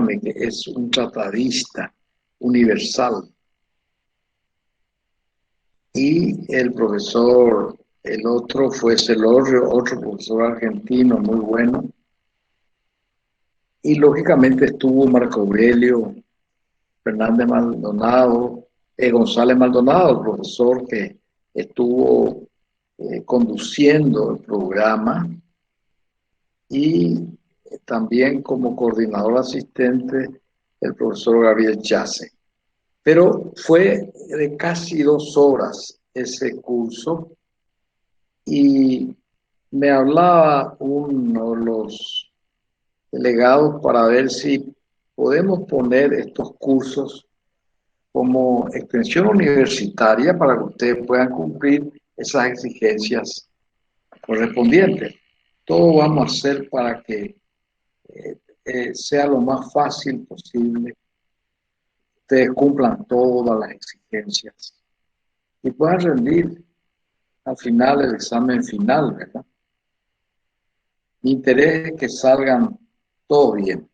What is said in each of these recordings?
créanme que es un tratadista universal. Y el profesor, el otro fue Celorrio, otro profesor argentino muy bueno. Y lógicamente estuvo Marco Aurelio Fernández Maldonado, González Maldonado, el profesor que estuvo conduciendo el programa, y también como coordinador asistente el profesor Gabriel Chase. Pero fue de casi 2 horas ese curso, y me hablaba uno de los delegados para ver si podemos poner estos cursos como extensión universitaria para que ustedes puedan cumplir esas exigencias correspondientes. Todo vamos a hacer para que sea lo más fácil posible, ustedes cumplan todas las exigencias y puedan rendir al final el examen final, ¿verdad? Mi interés es que salgan todo bien,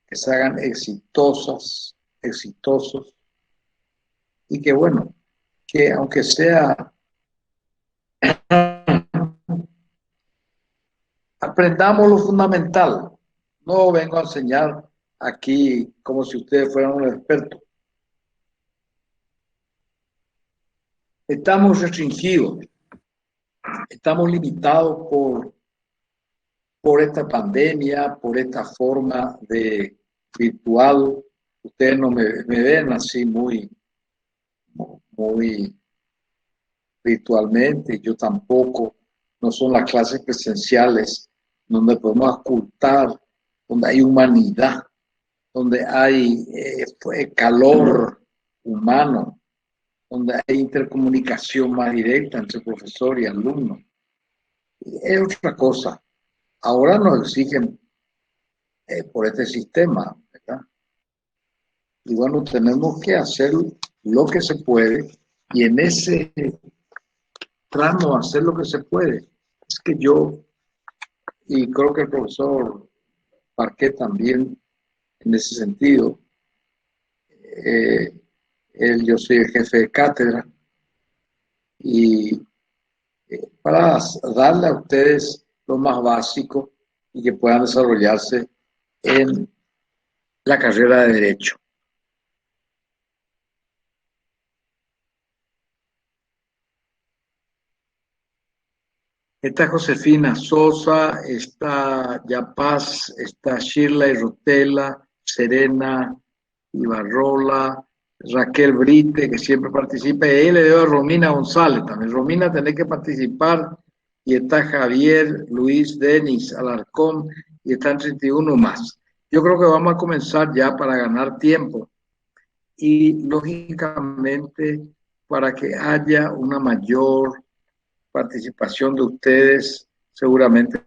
que se hagan exitosos, y que bueno, que aunque sea, aprendamos lo fundamental. No vengo a enseñar aquí como si ustedes fueran un experto. Estamos restringidos, estamos limitados por esta pandemia, por esta forma de virtual. Ustedes no me ven así muy virtualmente, yo tampoco. No son las clases presenciales donde podemos ocultar, donde hay humanidad, donde hay calor humano, donde hay intercomunicación más directa entre profesor y alumno. Es otra cosa. Ahora nos exigen por este sistema, ¿verdad? Y bueno, tenemos que hacer lo que se puede, y en ese tramo hacer lo que se puede. Es que yo, y creo que el profesor Parquet también, en ese sentido, yo soy el jefe de cátedra, y para darle a ustedes lo más básico y que puedan desarrollarse en la carrera de Derecho. Está Josefina Sosa, está Yapaz, está Shirley Rotela, Serena Ibarrola, Raquel Brite, que siempre participa, y ahí le doy a Romina González también. Romina, tenés que participar, y está Javier Luis Denis Alarcón, y están 31 más. Yo creo que vamos a comenzar ya para ganar tiempo, y lógicamente para que haya una mayor participación de ustedes, seguramente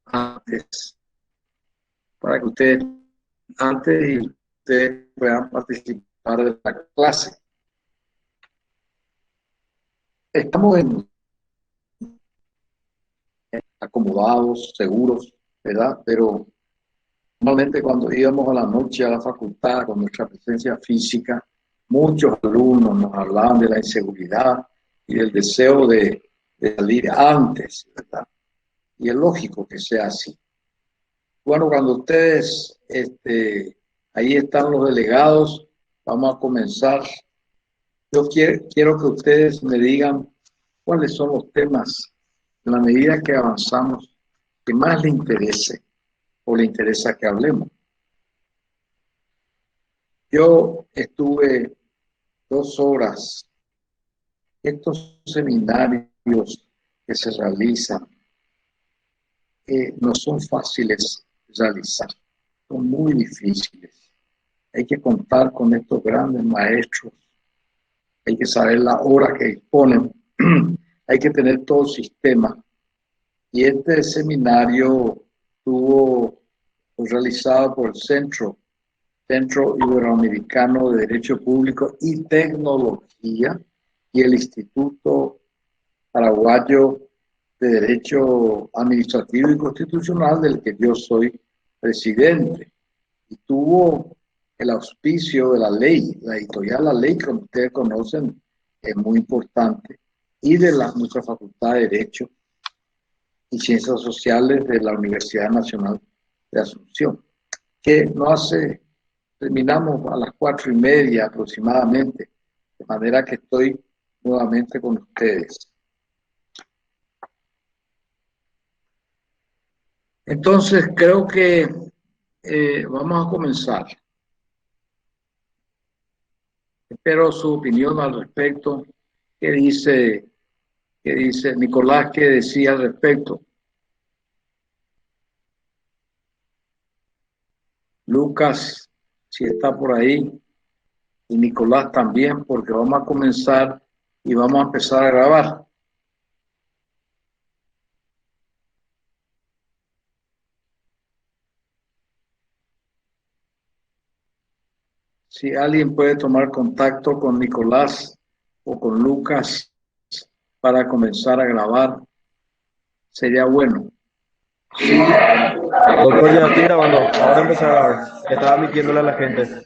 antes, para que ustedes antes y ustedes puedan participar de la clase. Estamos acomodados, seguros, ¿verdad? Pero normalmente cuando íbamos a la noche a la facultad con nuestra presencia física, muchos alumnos nos hablaban de la inseguridad y del deseo de salir antes, ¿verdad? Y es lógico que sea así. Bueno, cuando ustedes, ahí están los delegados, vamos a comenzar. Yo quiero que ustedes me digan cuáles son los temas, en la medida que avanzamos, que más les interese o le interesa que hablemos. Yo estuve 2 horas. Estos seminarios que se realizan no son fáciles de realizar, son muy difíciles. Hay que contar con estos grandes maestros, hay que saber la hora que disponen, hay que tener todo el sistema. Y este seminario fue realizado por el Centro Iberoamericano de Derecho Público y Tecnología y el Instituto Paraguayo de Derecho Administrativo y Constitucional, del que yo soy presidente. Y tuvo el auspicio de la ley, la editorial La Ley, que como ustedes conocen, es muy importante, y de nuestra Facultad de Derecho y Ciencias Sociales de la Universidad Nacional de Asunción, que no hace, terminamos a las 4:30 aproximadamente, de manera que estoy nuevamente con ustedes. Entonces, creo que vamos a comenzar. Espero su opinión al respecto. ¿Qué dice Nicolás? ¿Qué decía al respecto? Lucas, si está por ahí, y Nicolás también, porque vamos a comenzar y vamos a empezar a grabar. Si alguien puede tomar contacto con Nicolás o con Lucas para comenzar a grabar, sería bueno. Sí. Doctor, ya estoy grabando. Ahora empezar a grabar. Estaba admitiéndole a la gente.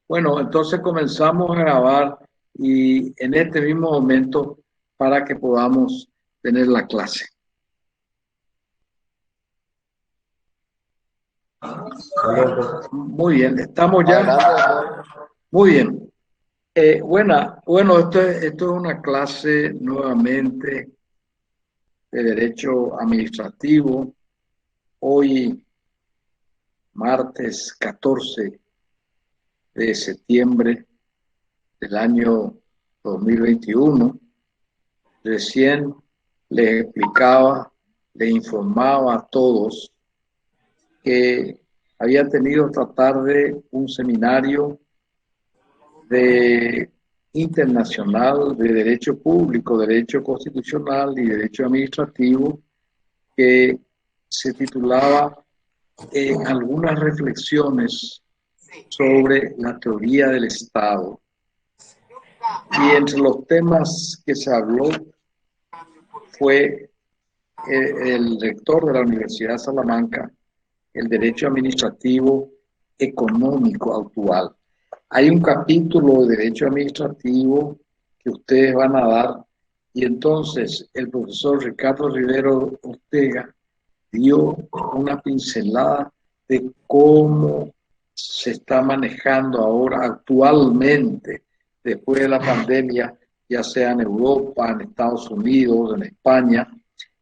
Bueno, entonces comenzamos a grabar y en este mismo momento para que podamos tener la clase. Muy bien, estamos ya. Muy bien. Bueno, esto es una clase nuevamente de Derecho Administrativo. Hoy, martes 14 de septiembre del año 2021, recién les explicaba, les informaba a todos que había tenido esta tarde un seminario de internacional de derecho público, derecho constitucional y derecho administrativo que se titulaba Algunas reflexiones sobre la teoría del Estado. Y entre los temas que se habló fue el rector de la Universidad de Salamanca, el derecho administrativo económico actual. Hay un capítulo de derecho administrativo que ustedes van a dar y entonces el profesor Ricardo Rivero Ortega dio una pincelada de cómo se está manejando ahora actualmente, después de la pandemia, ya sea en Europa, en Estados Unidos, en España,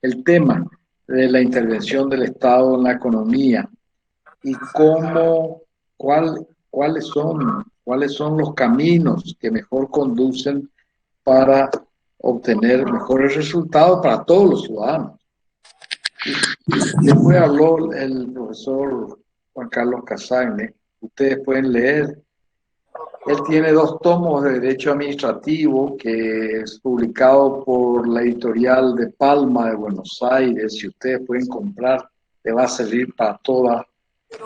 el tema de la intervención del Estado en la economía y cuáles son los caminos que mejor conducen para obtener mejores resultados para todos los ciudadanos. Después habló el profesor Juan Carlos Casagne. Ustedes pueden leer. Él tiene 2 tomos de Derecho Administrativo que es publicado por la editorial de Palma de Buenos Aires. Si ustedes pueden comprar, le va a servir para toda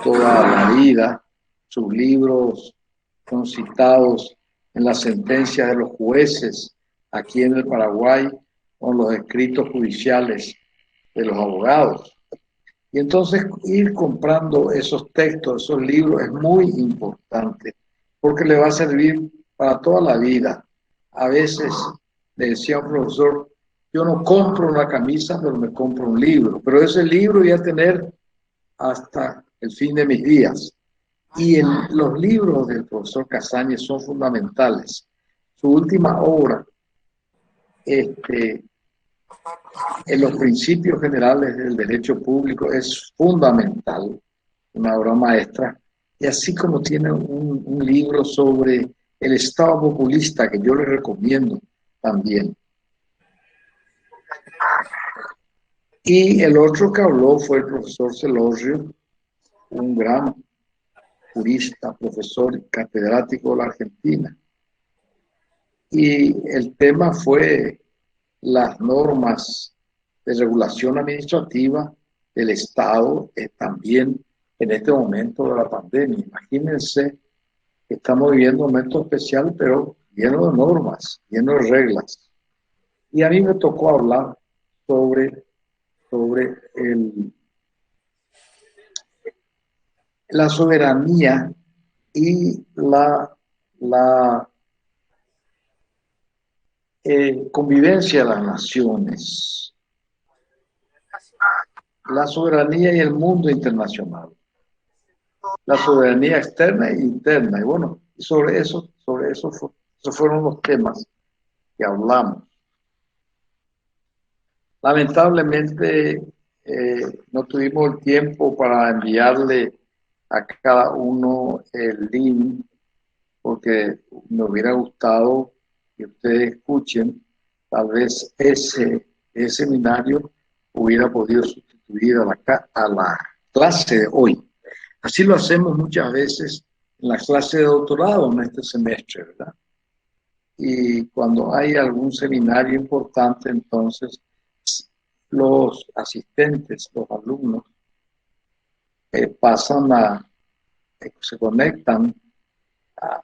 la vida. Sus libros son citados en las sentencias de los jueces aquí en el Paraguay o en los escritos judiciales de los abogados. Y entonces ir comprando esos textos, esos libros es muy importante porque le va a servir para toda la vida. A veces le decía un profesor, yo no compro una camisa, pero me compro un libro, pero ese libro voy a tener hasta el fin de mis días. Y los libros del profesor Casañez son fundamentales. Su última obra, en los principios generales del derecho público, es fundamental, una obra maestra, y así como tiene un libro sobre el Estado populista que yo le recomiendo también. Y el otro que habló fue el profesor Celorrio, un gran jurista, profesor y catedrático de la Argentina. Y el tema fue las normas de regulación administrativa del Estado, también en este momento de la pandemia. Imagínense que estamos viviendo un momento especial, pero lleno de normas, lleno de reglas. Y a mí me tocó hablar sobre, la soberanía y la convivencia de las naciones, la soberanía y el mundo internacional, la soberanía externa e interna. Y bueno, esos fueron los temas que hablamos. Lamentablemente no tuvimos el tiempo para enviarle a cada uno el link, porque me hubiera gustado que ustedes escuchen, tal vez ese seminario hubiera podido sustituir a la clase de hoy. Así lo hacemos muchas veces en la clase de doctorado en este semestre, ¿verdad? Y cuando hay algún seminario importante, entonces los asistentes, los alumnos, se conectan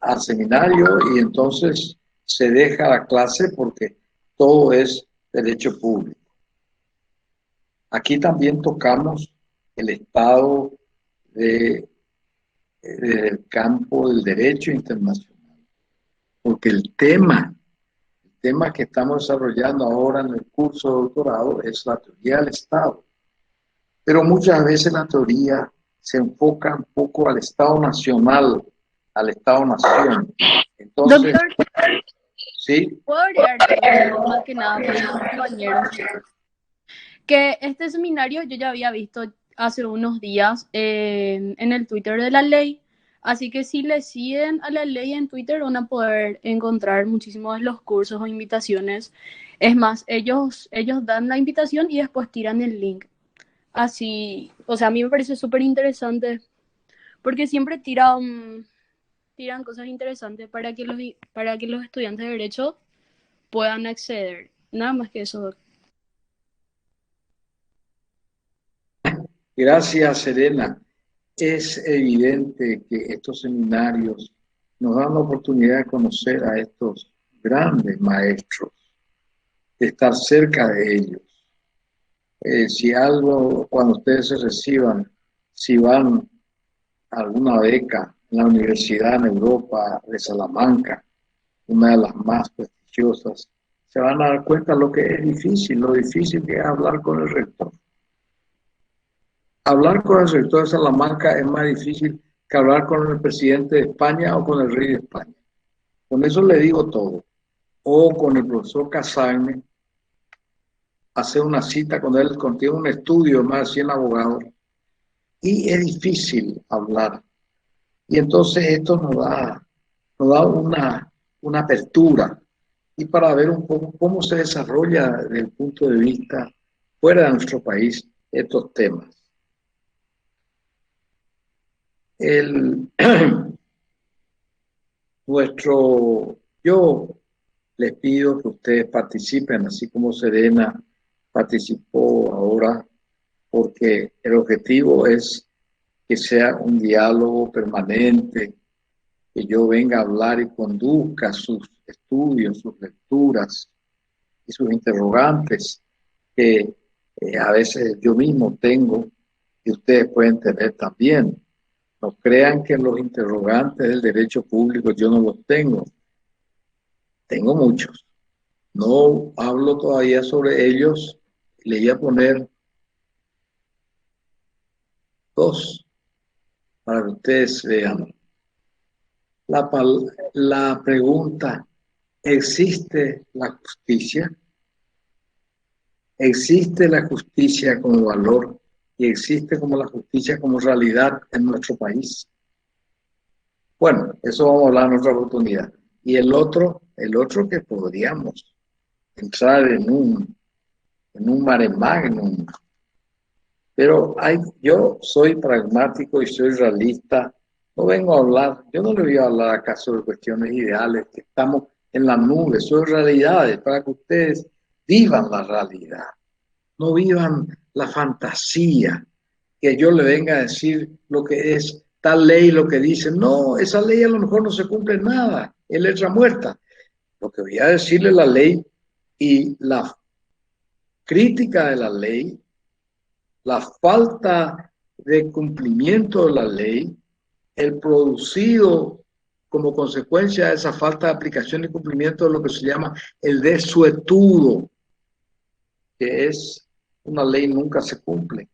al seminario y entonces se deja la clase porque todo es derecho público. Aquí también tocamos el estado del campo del derecho internacional, porque el tema que estamos desarrollando ahora en el curso de doctorado es la teoría del Estado. Pero muchas veces la teoría se enfoca un poco al Estado nacional, al Estado-nación. Entonces, Doctor, sí, ¿puedo agregarte algo más que nada para mis compañeros? Que este seminario yo ya había visto hace unos días en el Twitter de la ley, así que si le siguen a la ley en Twitter van a poder encontrar muchísimos de los cursos o invitaciones. Es más, ellos dan la invitación y después tiran el link. Así, o sea, a mí me parece súper interesante porque siempre tiran cosas interesantes para que los estudiantes de derecho puedan acceder. Nada más que eso. gracias, Serena. Es evidente que estos seminarios nos dan la oportunidad de conocer a estos grandes maestros, de estar cerca de ellos. Si algo, cuando ustedes se reciban, si van a alguna beca en la universidad en Europa de Salamanca, una de las más prestigiosas, se van a dar cuenta lo difícil que es hablar con el rector. Hablar con el rector de Salamanca es más difícil que hablar con el presidente de España o con el rey de España. Con eso le digo todo. O con el profesor Casagne, hacer una cita con él, contiene un estudio de más de 100 abogados, y es difícil hablar. Y entonces esto nos da una apertura y para ver un poco cómo se desarrolla desde el punto de vista fuera de nuestro país estos temas. Yo les pido que ustedes participen, así como Serena participó ahora, porque el objetivo es que sea un diálogo permanente, que yo venga a hablar y conduzca sus estudios, sus lecturas y sus interrogantes, que a veces yo mismo tengo y ustedes pueden tener también. No crean que los interrogantes del derecho público yo no los tengo. Tengo muchos. No hablo todavía sobre ellos. Le voy a poner dos para que ustedes vean. La pregunta, ¿existe la justicia? ¿Existe la justicia como valor y existe como la justicia como realidad en nuestro país? Bueno, eso vamos a hablar en otra oportunidad. Y el otro que podríamos entrar en un mare magnum. Pero yo soy pragmático y soy realista. No vengo a hablar, yo no le voy a hablar acaso de cuestiones ideales, que estamos en la nube, son realidades para que ustedes vivan la realidad, no vivan la fantasía, que yo le venga a decir lo que es tal ley, lo que dice, no, esa ley a lo mejor no se cumple nada, es letra muerta. Lo que voy a decirle la ley y crítica de la ley, la falta de cumplimiento de la ley, el producido como consecuencia de esa falta de aplicación y cumplimiento de lo que se llama el desuetudo, que es una ley nunca se cumple.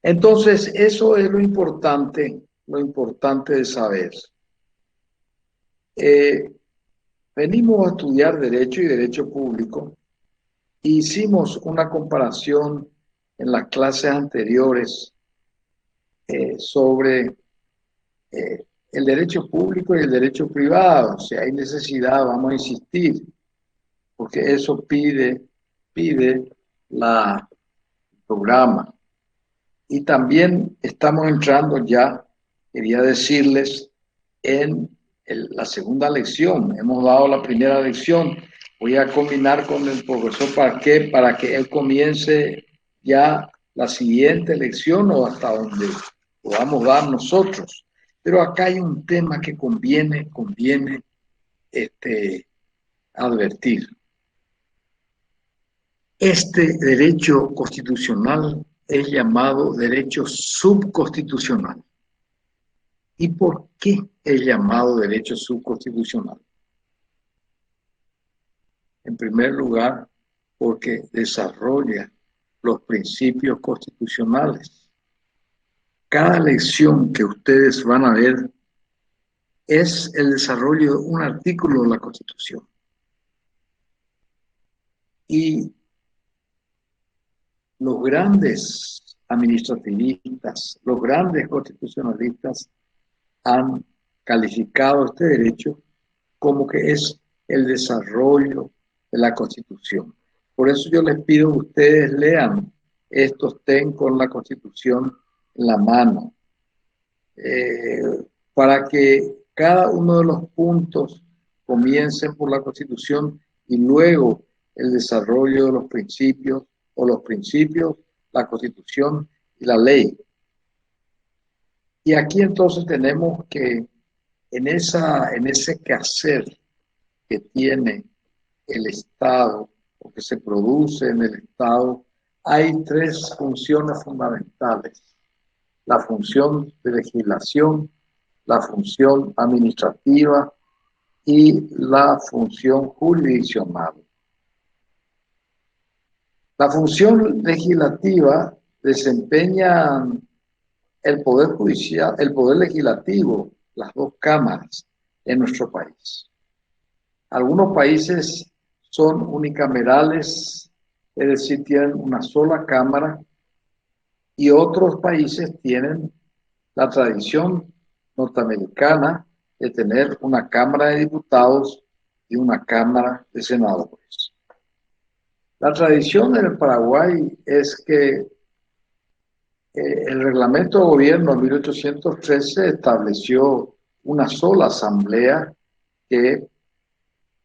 Entonces, eso es lo importante de saber. Venimos a estudiar Derecho y Derecho Público. Hicimos una comparación en las clases anteriores sobre el derecho público y el derecho privado. Si hay necesidad, vamos a insistir, porque eso pide el programa. Y también estamos entrando ya, quería decirles, en la segunda lección. Hemos dado la primera lección. Voy a combinar con el profesor Parquet para que él comience ya la siguiente lección o hasta donde podamos dar nosotros. Pero acá hay un tema que conviene advertir. Este derecho constitucional es llamado derecho subconstitucional. ¿Y por qué es llamado derecho subconstitucional? En primer lugar, porque desarrolla los principios constitucionales. Cada lección que ustedes van a ver es el desarrollo de un artículo de la Constitución. Y los grandes administrativistas, los grandes constitucionalistas han calificado este derecho como que es el desarrollo de la Constitución. Por eso yo les pido que ustedes lean esto, estén con la Constitución en la mano, para que cada uno de los puntos comiencen por la Constitución y luego el desarrollo de los principios, la Constitución y la ley. Y aquí entonces tenemos que en ese quehacer que tiene el Estado o que se produce en el Estado, hay tres funciones fundamentales: la función de legislación, la función administrativa y la función jurisdiccional. La función legislativa desempeña el Poder Judicial, el Poder Legislativo, las dos cámaras en nuestro país. Algunos países son unicamerales, es decir, tienen una sola cámara, y otros países tienen la tradición norteamericana de tener una Cámara de Diputados y una Cámara de Senadores. La tradición en el Paraguay es que el reglamento de gobierno de 1813 estableció una sola asamblea que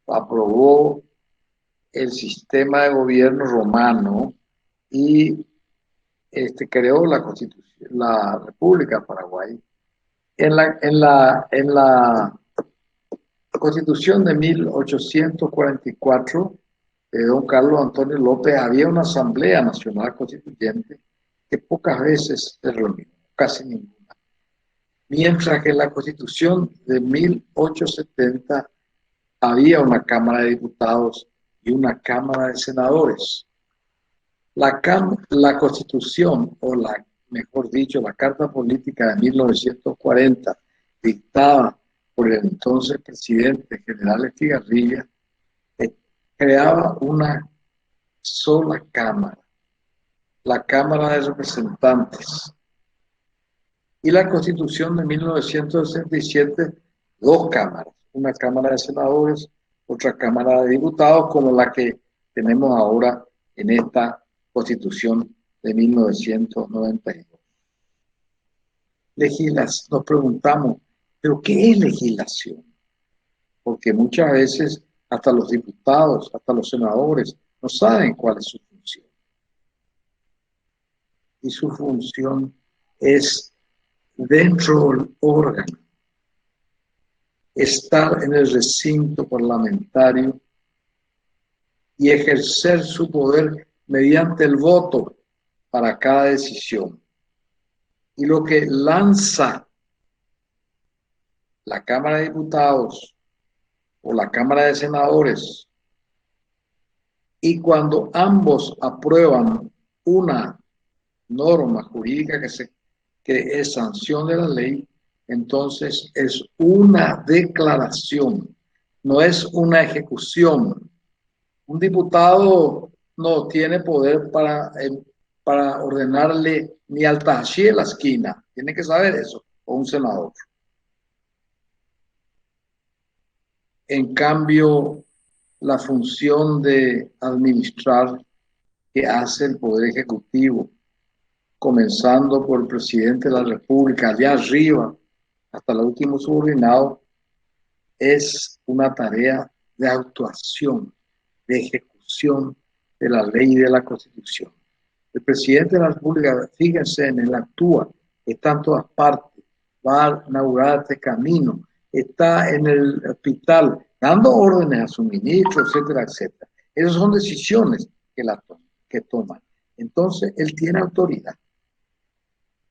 aprobó el sistema de gobierno romano y creó la Constitución, la República Paraguay. En la Constitución de 1844 de don Carlos Antonio López había una Asamblea Nacional Constituyente que pocas veces se reunió, casi ninguna. Mientras que en la Constitución de 1870 había una Cámara de Diputados y una Cámara de Senadores. La Constitución, o mejor dicho, la Carta Política de 1940, dictada por el entonces presidente General Estigarribia, creaba una sola Cámara, la Cámara de Representantes. Y la Constitución de 1967, dos cámaras, una Cámara de Senadores, otra Cámara de Diputados, como la que tenemos ahora en esta Constitución de 1992. Nos preguntamos, ¿pero qué es legislación? Porque muchas veces hasta los diputados, hasta los senadores, no saben cuál es su función. Y su función es, dentro del órgano, estar en el recinto parlamentario y ejercer su poder mediante el voto para cada decisión. Y lo que lanza la Cámara de Diputados o la Cámara de Senadores, y cuando ambos aprueban una norma jurídica que es sanción de la ley, entonces es una declaración, no es una ejecución. Un diputado no tiene poder para ordenarle ni al taxi de la esquina, tiene que saber eso, o un senador. En cambio, la función de administrar que hace el Poder Ejecutivo, comenzando por el presidente de la República, allá arriba, hasta el último subordinado, es una tarea de actuación, de ejecución de la ley y de la Constitución. El presidente de la República, fíjense, en él actúa, está en todas partes, va a inaugurar este camino, está en el hospital dando órdenes a su ministro, etcétera, etcétera. Esas son decisiones que toman. Entonces, él tiene autoridad.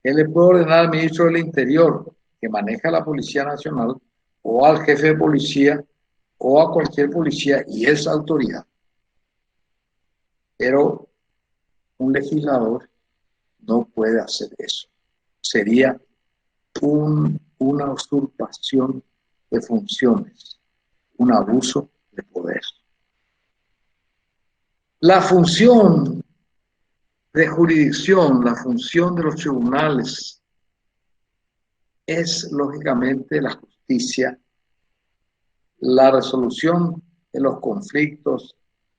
Él le puede ordenar al ministro del Interior, que maneja la Policía Nacional, o al jefe de policía, o a cualquier policía, y es autoridad. Pero un legislador no puede hacer eso. Sería una usurpación de funciones, un abuso de poder. La función de jurisdicción, la función de los tribunales es lógicamente la justicia, la resolución de los conflictos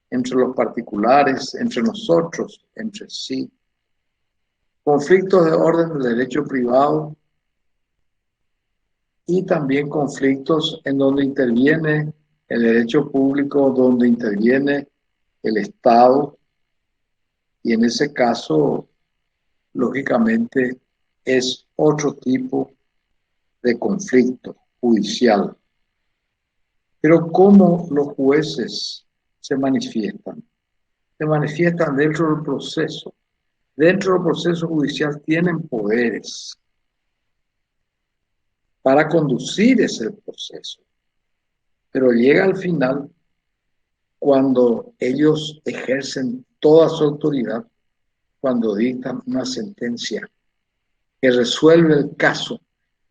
entre los particulares, entre nosotros, entre sí, conflictos de orden del derecho privado y también conflictos en donde interviene el derecho público, donde interviene el Estado, y en ese caso, lógicamente, es otro tipo de conflicto judicial. Pero ¿cómo los jueces se manifiestan? Se manifiestan dentro del proceso. Dentro del proceso judicial tienen poderes para conducir ese proceso. Pero llega al final cuando ellos ejercen toda su autoridad, cuando dictan una sentencia que resuelve el caso,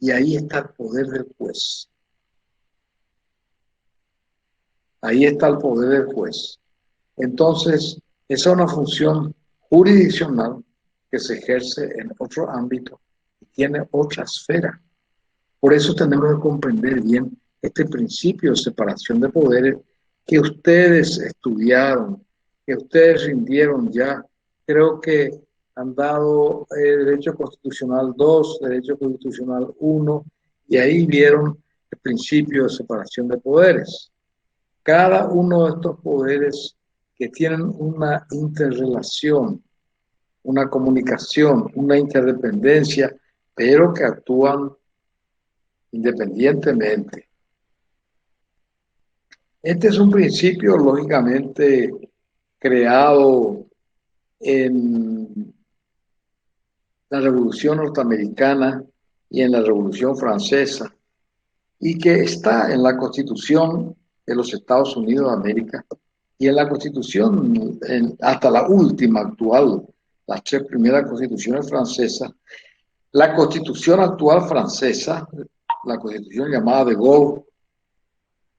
y ahí está el poder del juez. Ahí está el poder del juez. Entonces, esa es una función jurisdiccional que se ejerce en otro ámbito y tiene otra esfera. Por eso tenemos que comprender bien este principio de separación de poderes que ustedes estudiaron, que ustedes rindieron ya. Creo que han dado Derecho Constitucional 2, Derecho Constitucional 1, y ahí vieron el principio de separación de poderes. Cada uno de estos poderes que tienen una interrelación, una comunicación, una interdependencia, pero que actúan independientemente. Este es un principio, lógicamente, creado en la Revolución Norteamericana y en la Revolución Francesa, y que está en la Constitución de los Estados Unidos de América y en la Constitución, hasta la última actual, las 3 primeras constituciones francesas. La Constitución actual francesa, la Constitución llamada de Gaulle,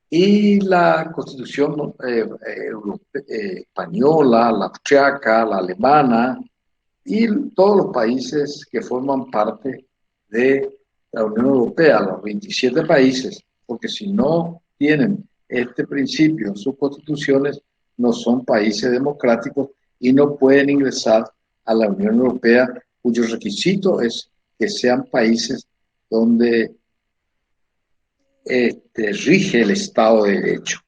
y la Constitución española, la austriaca, la alemana, y todos los países que forman parte de la Unión Europea, los 27 países, porque si no tienen este principio en sus constituciones, no son países democráticos y no pueden ingresar a la Unión Europea, cuyo requisito es que sean países donde rige el Estado de Derecho.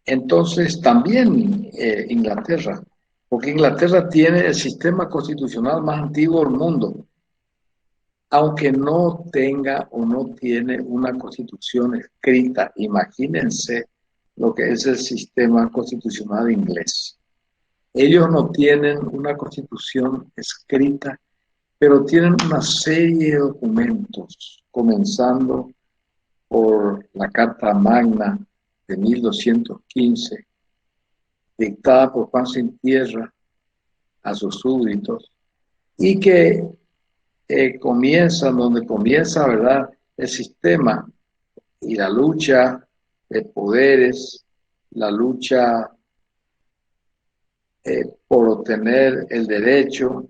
Entonces, también Inglaterra, porque Inglaterra tiene el sistema constitucional más antiguo del mundo, aunque no tenga o no tiene una constitución escrita. Imagínense lo que es el sistema constitucional inglés. Ellos no tienen una constitución escrita, pero tienen una serie de documentos, comenzando por la Carta Magna de 1215, dictada por Juan Sin Tierra a sus súbditos, y que donde comienza, ¿verdad?, el sistema y la lucha de poderes, la lucha por obtener el derecho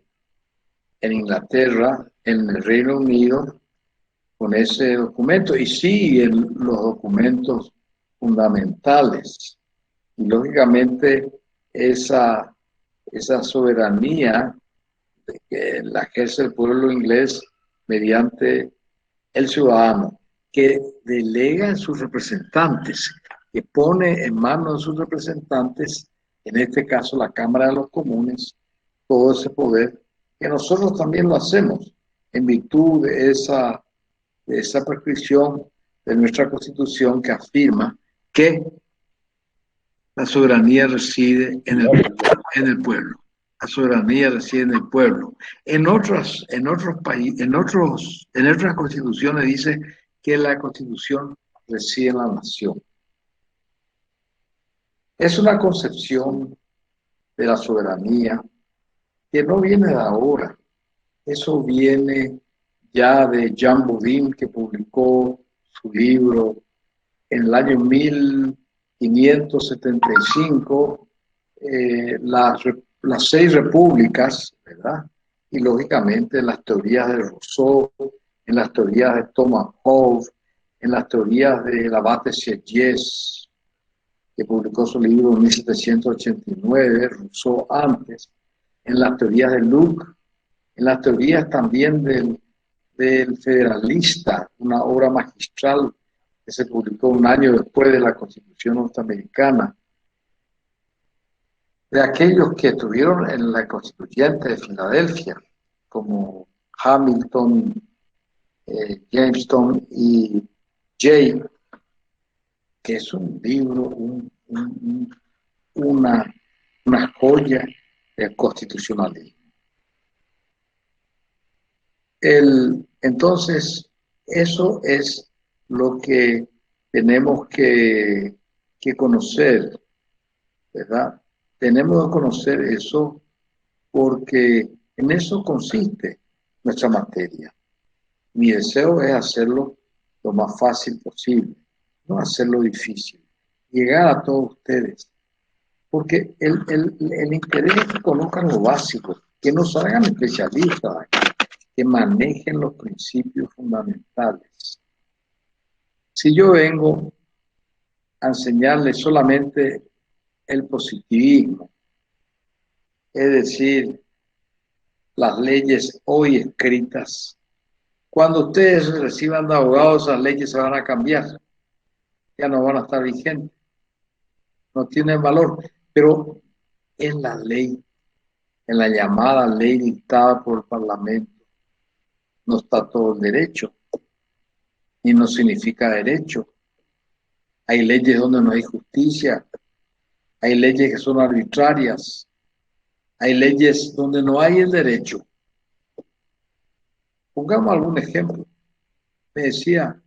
en Inglaterra, en el Reino Unido, con ese documento, y sí en los documentos fundamentales. Y lógicamente esa soberanía que la ejerce el pueblo inglés mediante el ciudadano, que delega en sus representantes, que pone en manos de sus representantes, en este caso la Cámara de los Comunes, todo ese poder, que nosotros también lo hacemos en virtud de esa prescripción de nuestra Constitución, que afirma que la soberanía reside en el pueblo. La soberanía reside en el pueblo. En otros países, en otras constituciones dice que la Constitución reside en la nación. Es una concepción de la soberanía que no viene de ahora. Eso viene ya de Jean Bodin, que publicó su libro en el año 1575, las 6 repúblicas, ¿verdad? Y lógicamente en las teorías de Rousseau, en las teorías de Thomas Hobbes, en las teorías del abate Sieyès, que publicó su libro en 1789, Rousseau antes, en las teorías de Locke, en las teorías también del Federalista, una obra magistral que se publicó un año después de la Constitución norteamericana, de aquellos que estuvieron en la Constituyente de Filadelfia, como Hamilton, Jamestown y Jay, que es un libro, una joya del constitucionalismo. Entonces, eso es lo que tenemos que conocer, ¿verdad? Tenemos que conocer eso porque en eso consiste nuestra materia. Mi deseo es hacerlo lo más fácil posible, no hacerlo difícil, llegar a todos ustedes, porque el interés es que conozcan lo básico, que no salgan especialistas, que manejen los principios fundamentales. Si yo vengo a enseñarles solamente el positivismo, es decir, las leyes hoy escritas, cuando ustedes reciban de abogados, esas leyes se van a cambiar, ya no van a estar vigentes, no tienen valor, pero en la ley, en la llamada ley dictada por el Parlamento, no está todo el derecho, y no significa derecho. Hay leyes donde no hay justicia, hay leyes que son arbitrarias, hay leyes donde no hay el derecho. Pongamos algún ejemplo. Me decía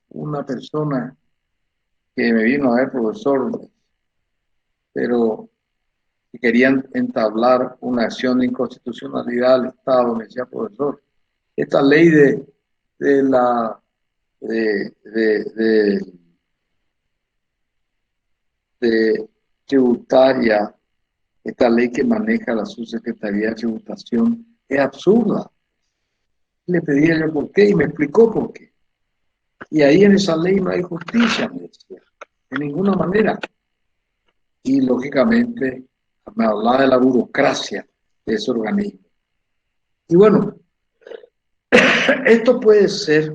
una persona que me vino a ver, profesor, pero que querían entablar una acción de inconstitucionalidad al Estado. Me decía, profesor, esta ley de tributaria, esta ley que maneja la Subsecretaría de Tributación, es absurda. Le pedí a ella por qué y me explicó por qué. Y ahí en esa ley no hay justicia, me decía, de ninguna manera. Y lógicamente me hablaba de la burocracia de ese organismo. Y bueno, esto puede ser,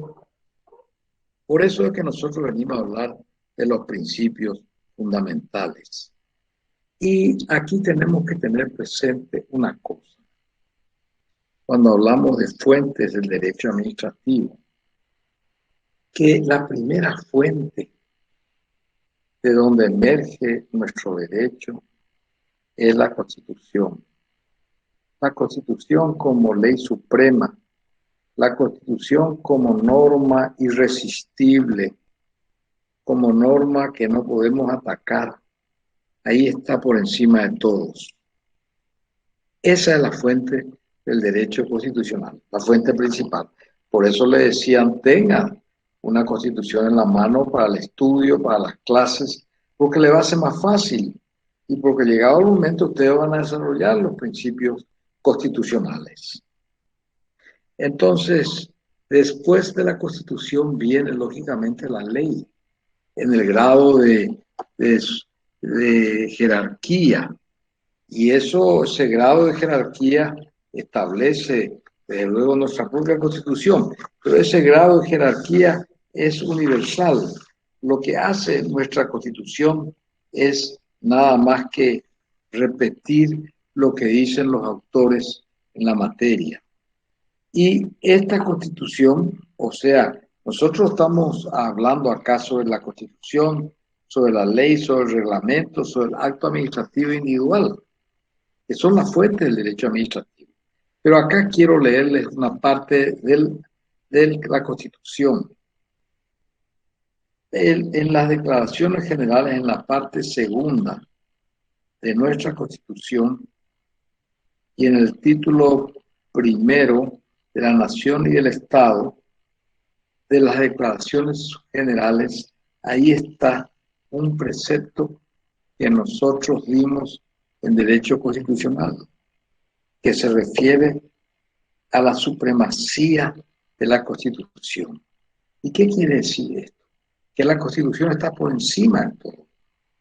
por eso es que nosotros venimos a hablar de los principios fundamentales. Y aquí tenemos que tener presente una cosa. Cuando hablamos de fuentes del derecho administrativo, que la primera fuente de donde emerge nuestro derecho es la Constitución. La Constitución como ley suprema, la Constitución como norma irresistible, como norma que no podemos atacar. Ahí está por encima de todos. Esa es la fuente del derecho constitucional, la fuente principal. Por eso le decían, tengan una constitución en la mano para el estudio, para las clases, porque le va a ser más fácil y porque llegado el momento ustedes van a desarrollar los principios constitucionales. Entonces, después de la Constitución viene lógicamente la ley, en el grado de jerarquía. Y ese grado de jerarquía establece, desde luego, nuestra propia Constitución. Pero ese grado de jerarquía es universal. Lo que hace nuestra Constitución es nada más que repetir lo que dicen los autores en la materia. Y esta Constitución, o sea, nosotros estamos hablando acá sobre la Constitución, sobre la ley, sobre el reglamento, sobre el acto administrativo individual, que son las fuentes del derecho administrativo. Pero acá quiero leerles una parte de la Constitución. En las declaraciones generales, en la parte segunda de nuestra Constitución y en el título primero de la Nación y del Estado, de las declaraciones generales, ahí está un precepto que nosotros dimos en derecho constitucional, que se refiere a la supremacía de la Constitución. ¿Y qué quiere decir esto? Que la Constitución está por encima de todo.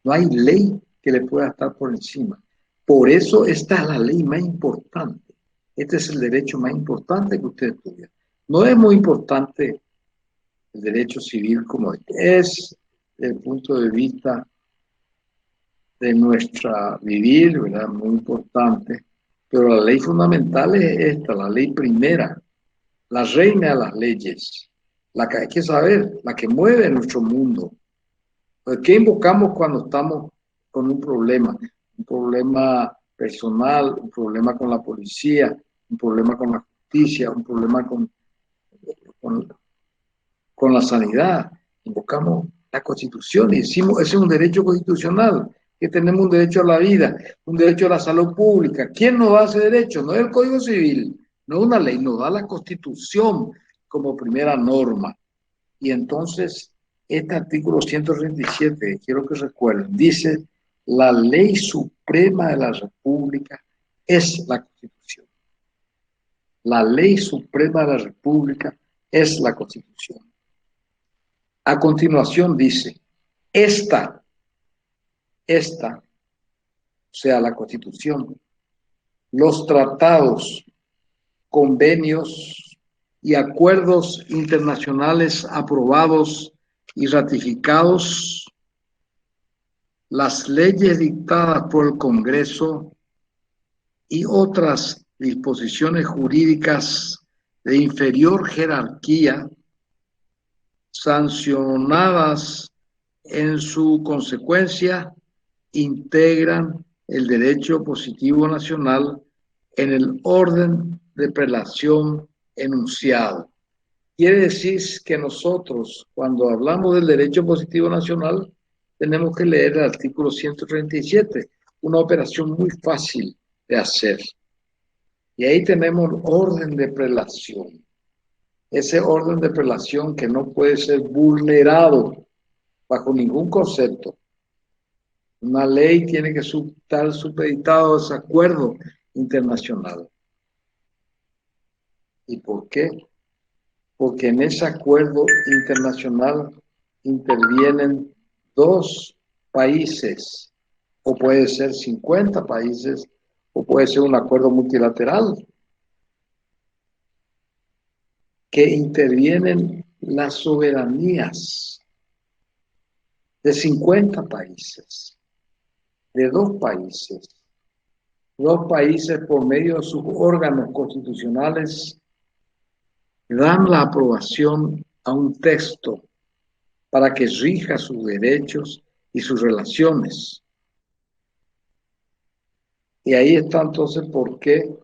No hay ley que le pueda estar por encima. Por eso esta es la ley más importante. Este es el derecho más importante que usted estudia. No es muy importante el derecho civil como es desde el punto de vista de nuestra vivir, ¿verdad? Muy importante. Pero la ley fundamental es esta, la ley primera, la reina de las leyes, la que hay que saber, la que mueve nuestro mundo. ¿Qué invocamos cuando estamos con un problema? Un problema personal, un problema con la policía, un problema con la justicia, un problema con la sanidad. Invocamos la Constitución y decimos, ese es un derecho constitucional, que tenemos un derecho a la vida, un derecho a la salud pública. ¿Quién nos da ese derecho? No es el Código Civil, no es una ley, nos da la Constitución como primera norma. Y entonces, este artículo 137, quiero que recuerden, dice, la ley suprema de la República es la Constitución. La ley suprema de la República es la Constitución. A continuación dice, esta, o sea, la Constitución, los tratados, convenios y acuerdos internacionales aprobados y ratificados, las leyes dictadas por el Congreso y otras disposiciones jurídicas de inferior jerarquía, sancionadas en su consecuencia, integran el derecho positivo nacional en el orden de prelación enunciado. Quiere decir que nosotros, cuando hablamos del derecho positivo nacional, tenemos que leer el artículo 137, una operación muy fácil de hacer. Y ahí tenemos orden de prelación. Ese orden de prelación que no puede ser vulnerado bajo ningún concepto. Una ley tiene que estar supeditado a ese acuerdo internacional. ¿Y por qué? Porque en ese acuerdo internacional intervienen 2 países, o puede ser 50 países, o puede ser un acuerdo multilateral, que intervienen las soberanías de 50 países, de 2 países. 2 países por medio de sus órganos constitucionales dan la aprobación a un texto para que rija sus derechos y sus relaciones. Y ahí está entonces por qué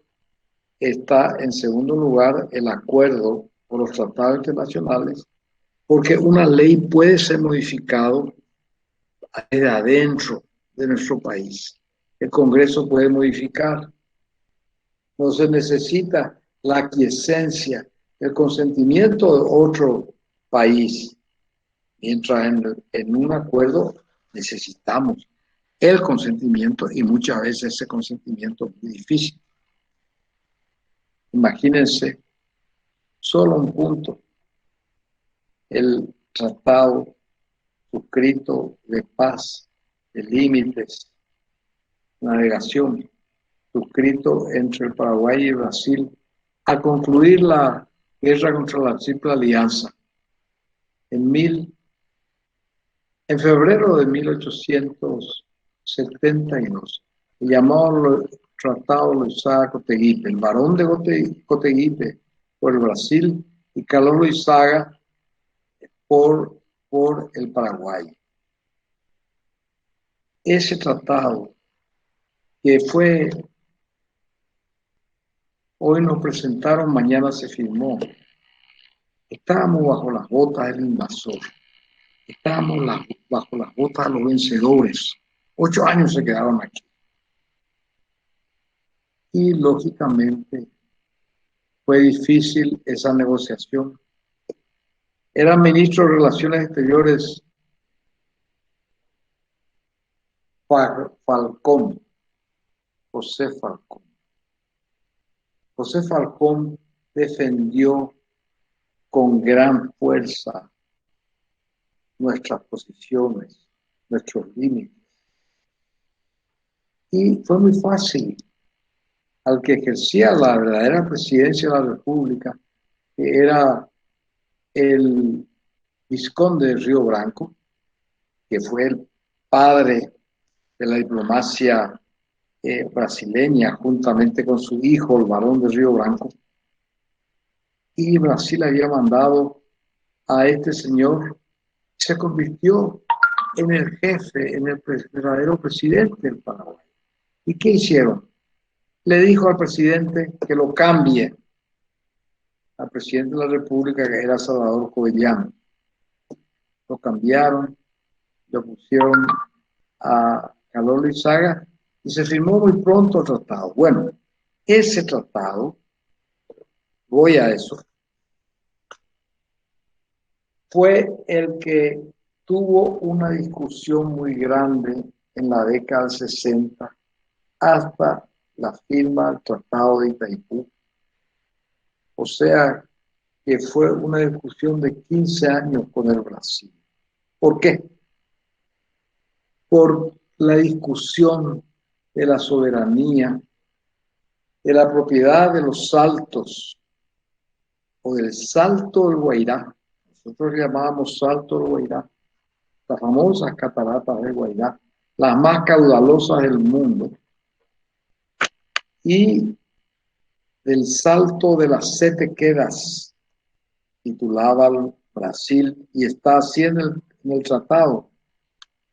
está en segundo lugar el acuerdo por los tratados internacionales, porque una ley puede ser modificada desde adentro de nuestro país. El Congreso puede modificar. No se necesita la aquiescencia, el consentimiento de otro país. Mientras en un acuerdo necesitamos el consentimiento y muchas veces ese consentimiento es muy difícil. Imagínense, solo un punto, el tratado suscrito de paz, de límites, navegación, suscrito entre el Paraguay y Brasil, al concluir la guerra contra la Triple Alianza en febrero de 1872, el llamado Tratado Loizaga-Coteguite, el Barón de Coteguite por el Brasil y Carlos Loizaga por el Paraguay. Ese tratado que hoy nos presentaron, mañana se firmó. Estábamos bajo las botas del invasor. Estábamos bajo las botas de los vencedores. 8 años se quedaron aquí. Y lógicamente fue difícil esa negociación. Era ministro de Relaciones Exteriores Falcón, José Falcón. José Falcón defendió con gran fuerza nuestras posiciones, nuestros límites. Y fue muy fácil. Al que ejercía la verdadera presidencia de la República, que era el vizconde de Río Branco, que fue el padre de la diplomacia brasileña, juntamente con su hijo, el barón de Río Branco. Y Brasil había mandado a este señor, se convirtió en el jefe, en el verdadero presidente del Paraguay. ¿Y qué hicieron? Le dijo al presidente que lo cambie, al presidente de la República, que era Salvador Covellano. Lo cambiaron, lo pusieron a Carlos Loizaga y se firmó muy pronto el tratado. Bueno, ese tratado, voy a eso, fue el que tuvo una discusión muy grande en la década del 60 hasta la firma del Tratado de Itaipú. O sea, que fue una discusión de 15 años con el Brasil. ¿Por qué? Por la discusión de la soberanía, de la propiedad de los saltos, o del Salto del Guairá. Nosotros llamábamos Salto del Guairá, las famosas cataratas del Guairá, las más caudalosas del mundo. Y del Salto de las 7 Quedas, titulaba Brasil, y está así en el tratado.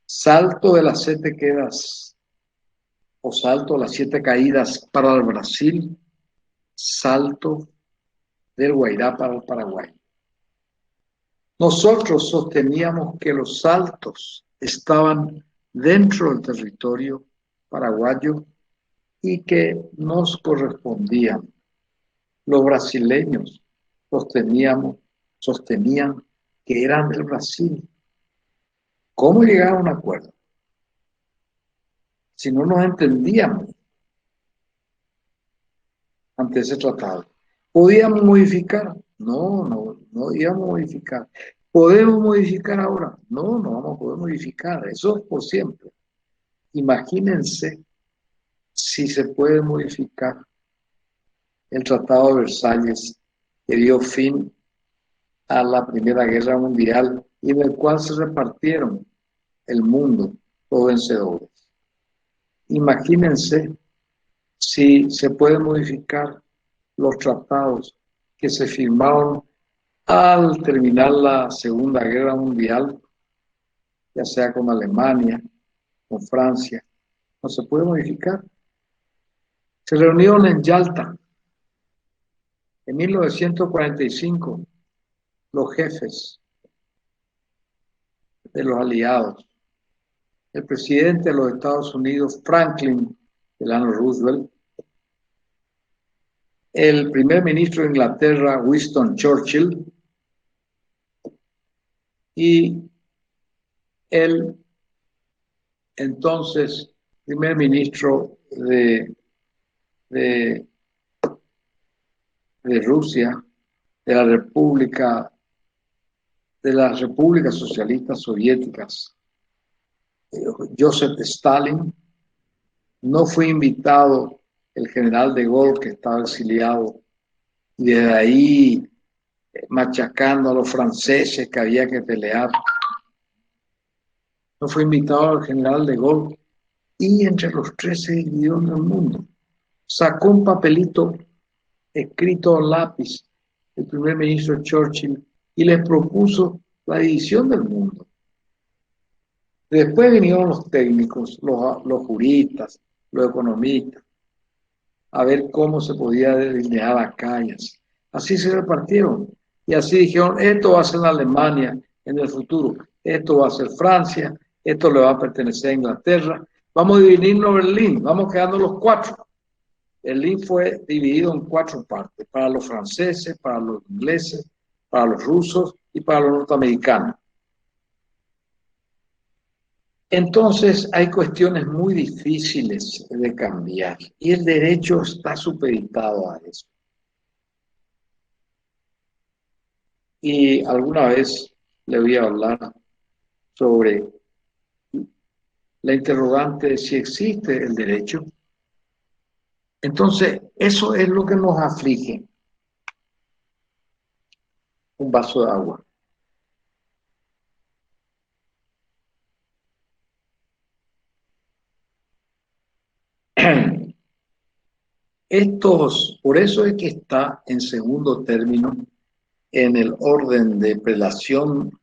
Salto de las 7 Quedas, o Salto de las 7 Caídas para el Brasil, Salto del Guairá para el Paraguay. Nosotros sosteníamos que los saltos estaban dentro del territorio paraguayo y que nos correspondían. Los brasileños sostenían que eran del Brasil. ¿Cómo llegar a un acuerdo? Si no nos entendíamos ante ese tratado. ¿Podíamos modificar? No íbamos a modificar. ¿Podemos modificar ahora? No vamos a poder modificar. Eso es por siempre. Imagínense si se puede modificar el Tratado de Versalles, que dio fin a la Primera Guerra Mundial y en el cual se repartieron el mundo los vencedores. Imagínense si se puede modificar los tratados que se firmaron al terminar la Segunda Guerra Mundial, ya sea con Alemania, con Francia, no se puede modificar. Se reunieron en Yalta en 1945 los jefes de los aliados, el presidente de los Estados Unidos, Franklin Delano Roosevelt, el primer ministro de Inglaterra, Winston Churchill, y el entonces primer ministro de Rusia, de las repúblicas socialistas soviéticas, Joseph Stalin. No fue invitado el general de Gaulle, que estaba exiliado, y desde ahí machacando a los franceses que había que pelear. No fue invitado el general de Gaulle, y entre los 13 idiomas del mundo sacó un papelito escrito a lápiz el primer ministro Churchill y les propuso la división del mundo. Después vinieron los técnicos, los juristas, los economistas, a ver cómo se podía delinear las calles. Así se repartieron y así dijeron, esto va a ser Alemania en el futuro, esto va a ser Francia, esto le va a pertenecer a Inglaterra, vamos a dividirnos Berlín, vamos quedando los 4. Berlín fue dividido en 4 partes, para los franceses, para los ingleses, para los rusos y para los norteamericanos. Entonces hay cuestiones muy difíciles de cambiar y el derecho está supeditado a eso. Y alguna vez le voy a hablar sobre la interrogante de si existe el derecho. Entonces, eso es lo que nos aflige. Un vaso de agua. Por eso es que está en segundo término en el orden de prelación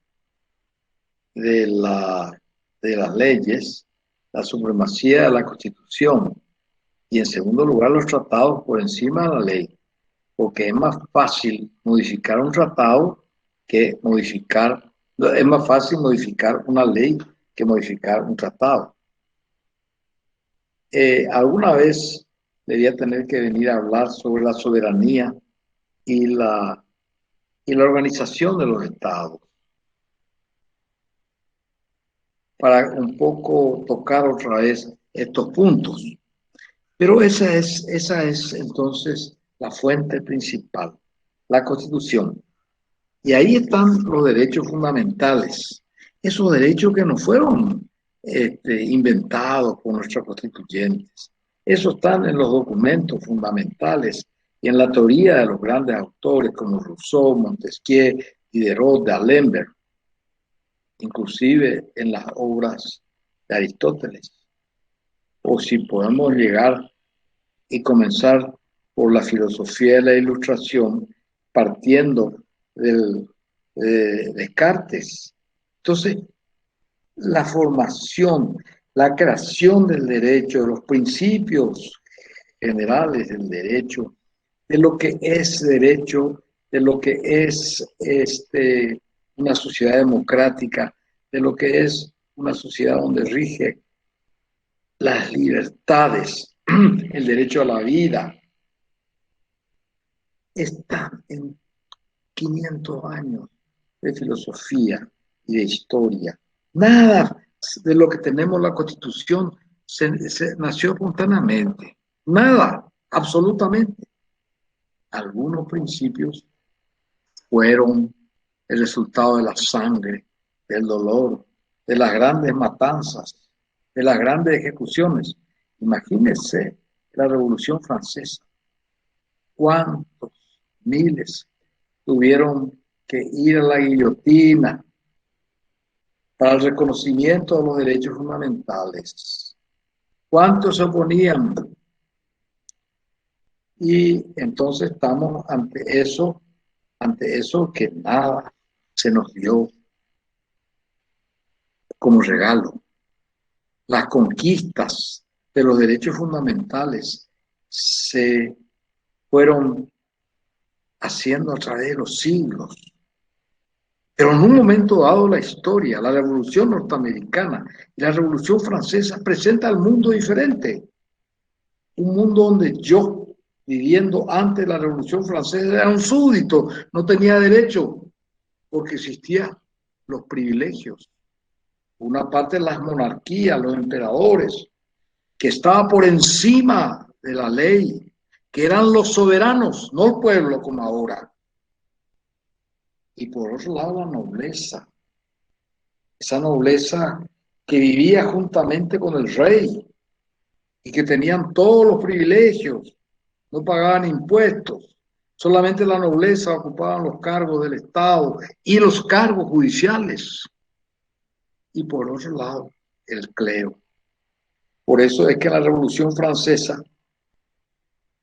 de las leyes, la supremacía de la Constitución, y en segundo lugar los tratados por encima de la ley, porque es más fácil modificar un tratado que es más fácil modificar una ley que modificar un tratado. Alguna vez debería tener que venir a hablar sobre la soberanía y la organización de los estados, para un poco tocar otra vez estos puntos. Pero esa es entonces la fuente principal, la Constitución. Y ahí están los derechos fundamentales, esos derechos que no fueron inventados por nuestros constituyentes. Esos están en los documentos fundamentales y en la teoría de los grandes autores como Rousseau, Montesquieu, Diderot, D'Alembert, inclusive en las obras de Aristóteles. O si podemos llegar y comenzar por la filosofía de la Ilustración, partiendo de Descartes. Entonces, la formación, la creación del derecho, de los principios generales del derecho, de lo que es derecho, de lo que es una sociedad democrática, de lo que es una sociedad donde rige las libertades, el derecho a la vida, está en 500 años de filosofía y de historia. Nada de lo que tenemos en la Constitución se nació espontáneamente. Nada, absolutamente. Algunos principios fueron el resultado de la sangre, del dolor, de las grandes matanzas, de las grandes ejecuciones. Imagínense la Revolución Francesa. ¿Cuántos miles tuvieron que ir a la guillotina para el reconocimiento de los derechos fundamentales? ¿Cuántos se oponían? Y entonces estamos ante eso que nada se nos dio como regalo. Las conquistas de los derechos fundamentales se fueron haciendo a través de los siglos. Pero en un momento dado la historia, la Revolución Norteamericana y la Revolución Francesa presenta al mundo diferente. Un mundo donde yo, viviendo antes de la Revolución Francesa, era un súbdito, no tenía derecho, porque existían los privilegios. Una parte de las monarquías, los emperadores, que estaba por encima de la ley, que eran los soberanos, no el pueblo como ahora. Y por otro lado la nobleza, esa nobleza que vivía juntamente con el rey y que tenían todos los privilegios, no pagaban impuestos, solamente la nobleza ocupaban los cargos del Estado y los cargos judiciales. Y por otro lado, el clero. Por eso es que la Revolución Francesa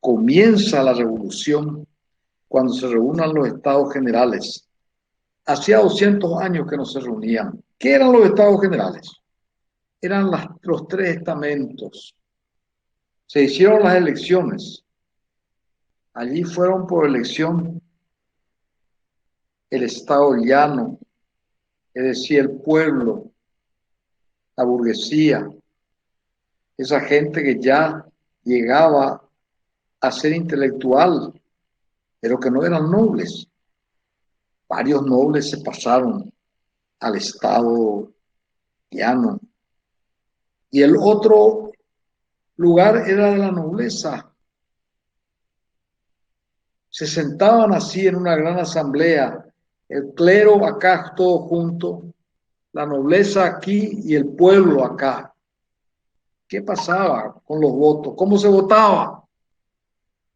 comienza la revolución cuando se reúnan los estados generales. Hacía 200 años que no se reunían. ¿Qué eran los estados generales? Eran los tres estamentos. Se hicieron las elecciones. Allí fueron por elección el estado llano, es decir, el pueblo, la burguesía, esa gente que ya llegaba a ser intelectual, pero que no eran nobles. Varios nobles se pasaron al estado llano. Y el otro lugar era de la nobleza. Se sentaban así en una gran asamblea, el clero acá todo junto, la nobleza aquí y el pueblo acá. ¿Qué pasaba con los votos? ¿Cómo se votaba?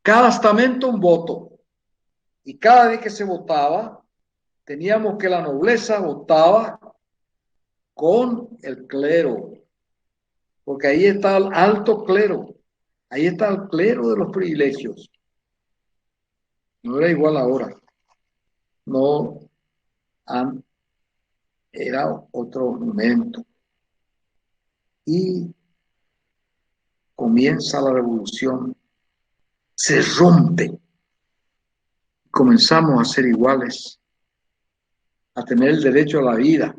Cada estamento un voto. Y cada vez que se votaba, teníamos que la nobleza votaba con el clero, porque ahí está el alto clero, ahí está el clero de los privilegios. No era igual ahora, no era otro momento. Y comienza la revolución, se rompe, comenzamos a ser iguales, a tener el derecho a la vida.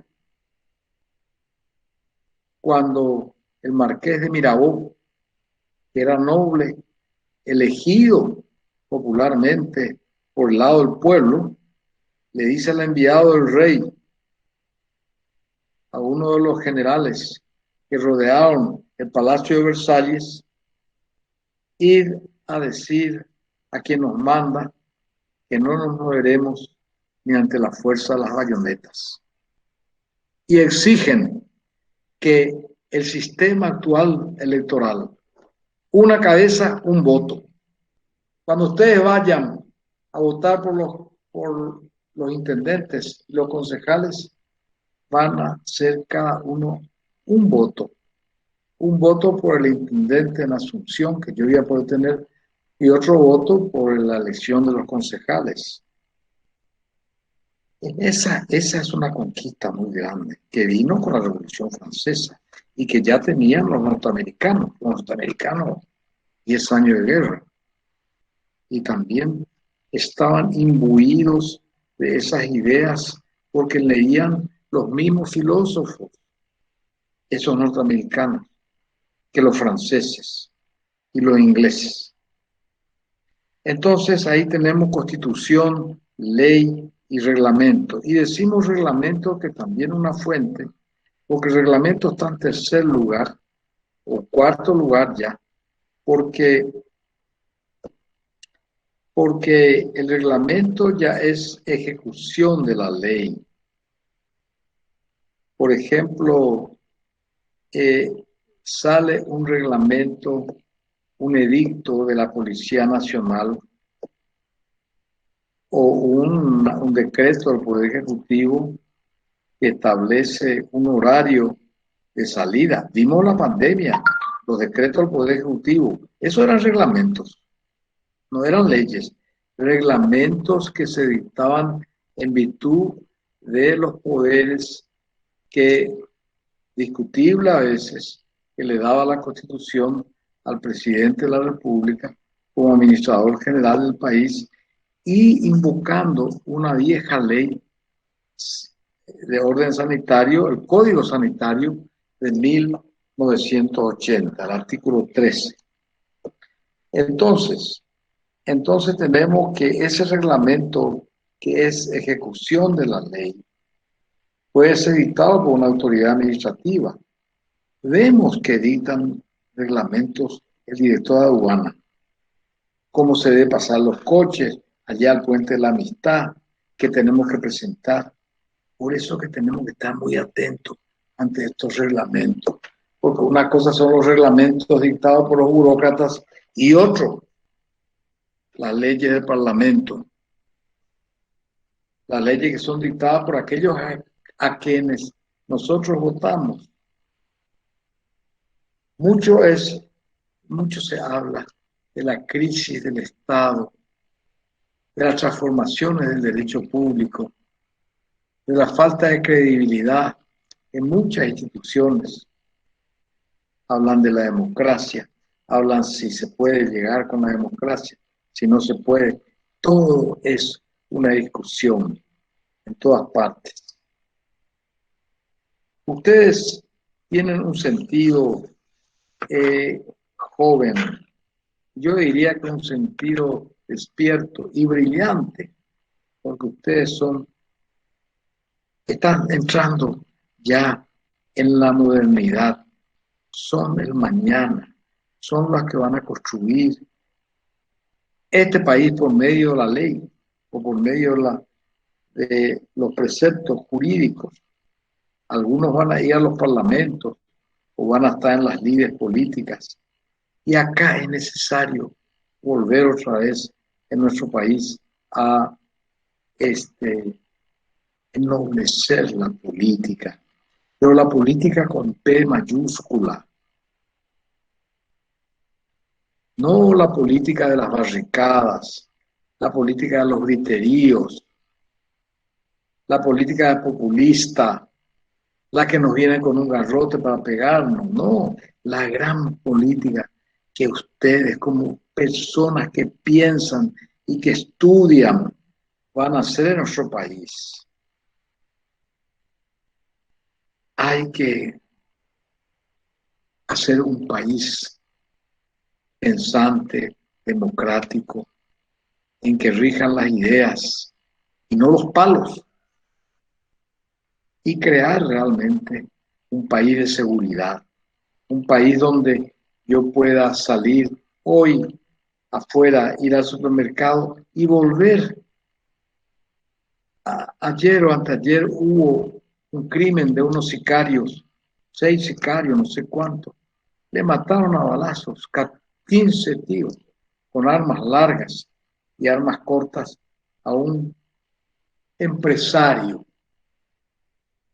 Cuando el marqués de Mirabeau, que era noble, elegido popularmente por el lado del pueblo, le dice al enviado del rey, a uno de los generales que rodearon el Palacio de Versalles, ir a decir a quien nos manda que no nos moveremos ni ante la fuerza de las bayonetas. Y exigen que el sistema actual electoral, una cabeza, un voto. Cuando ustedes vayan a votar por los intendentes y los concejales, van a ser cada uno un voto por el intendente en Asunción, que yo voy a poder tener, y otro voto por la elección de los concejales. Esa es una conquista muy grande, que vino con la Revolución Francesa y que ya tenían los norteamericanos 10 años de guerra, y también estaban imbuidos de esas ideas porque leían los mismos filósofos, esos norteamericanos, que los franceses y los ingleses. Entonces ahí tenemos constitución, ley y reglamento. Y decimos reglamento que también es una fuente, porque el reglamento está en tercer lugar o cuarto lugar ya, porque el reglamento ya es ejecución de la ley. Por ejemplo, sale un reglamento, un edicto de la Policía Nacional o un decreto del Poder Ejecutivo que establece un horario de salida. Vimos la pandemia, los decretos del Poder Ejecutivo, esos eran reglamentos, no eran leyes, reglamentos que se dictaban en virtud de los poderes que discutible a veces, que le daba la Constitución al presidente de la República como administrador general del país y invocando una vieja ley de orden sanitario, el Código Sanitario de 1980, el artículo 13. Entonces tenemos que ese reglamento, que es ejecución de la ley, puede ser dictado por una autoridad administrativa. Vemos que dictan reglamentos el director de aduana, cómo se debe pasar los coches allá al puente de la amistad, que tenemos que presentar. Por eso que tenemos que estar muy atentos ante estos reglamentos, porque una cosa son los reglamentos dictados por los burócratas y otro, las leyes del Parlamento, las leyes que son dictadas por aquellos a quienes nosotros votamos. Mucho se habla de la crisis del Estado, de las transformaciones del derecho público, de la falta de credibilidad en muchas instituciones. Hablan de la democracia, hablan si se puede llegar con la democracia, si no se puede. Todo es una discusión en todas partes. Ustedes tienen un sentido joven, yo diría que un sentido despierto y brillante, porque ustedes están entrando ya en la modernidad, son el mañana, son los que van a construir este país por medio de la ley o por medio de los preceptos jurídicos. Algunos van a ir a los parlamentos o van a estar en las lides políticas. Y acá es necesario volver otra vez en nuestro país a ennoblecer la política, pero la política con P mayúscula, no la política de las barricadas, la política de los griteríos, la política populista, la que nos viene con un garrote para pegarnos, no, la gran política que ustedes como personas que piensan y que estudian van a hacer en nuestro país. Hay que hacer un país pensante, democrático, en que rijan las ideas y no los palos, y crear realmente un país de seguridad, un país donde yo pueda salir hoy afuera, ir al supermercado y volver. Ayer o anteayer hubo un crimen de unos sicarios, 6 sicarios, no sé cuánto. Le mataron a balazos, 15 tíos, con armas largas y armas cortas a un empresario.